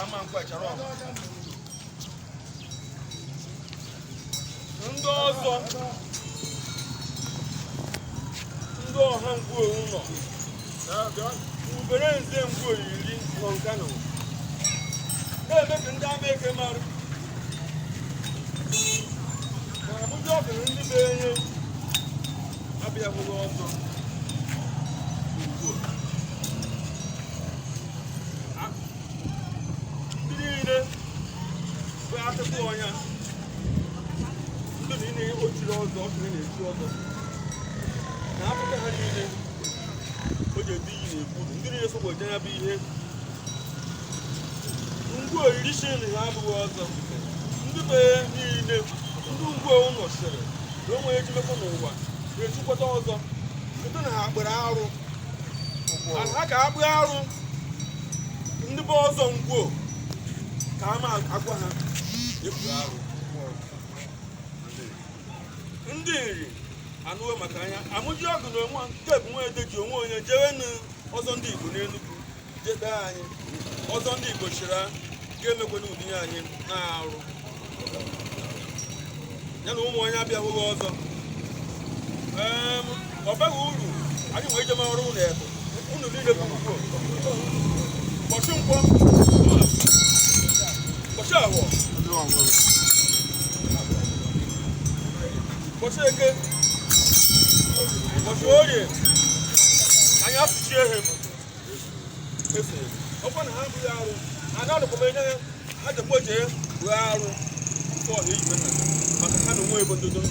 ama mkpachara ọgụ ndị ọzọ ndị ọha ngwuowu nọ ubere nze ngwuoyiri nọ Nkano na-eme ka ndị ama eke marụ na abụja ọkụrụ ndị na-enye abịaghịghị ọzọ ndị niile bụ akụkọ ọnya ndị niile ochiri ọzọ ọkụrụ na-echi ọzọ na akụkọ ha niile o ji edi iyi na-ekwuru ndị niile sokwa je ya bụ ihe ngwa oriri shiri ha abụghị ọzọ ndị be niile ndị ngwa nọchiri na o nwere ejimekwa n'ụwa na-echukwata ọzọ site na ha akpịrị arụ ha ka akpụ arụ ndị be ọzọ ngwo ka a ma agwa ha efu arụ ndị nri anụwe maka anya amụji ọgụ na onwe nke bụ nwa ede ji onwe onye jewe ọzọ ndị Igbo n'Enugu jebe anyị ọzọ ndị Igbo chịrị ga-emekwana ụdị anyị na-arụ ya na ụmụ onye abịaghịghị ọzọ ọ baghị uru anyị nwee ijeme ọrụ ụlọ ebe unu niile bụ ugbo ụbọchị nkwọ ụbọchị awọ ụbọchị eke ụbọchị orie anyị asụchie ihe ọkwa na ha abụghị arụ a na-alụkwa enye ha jekwa jee wee arụ ọha ejibe maka ha na onwe ebo ndodo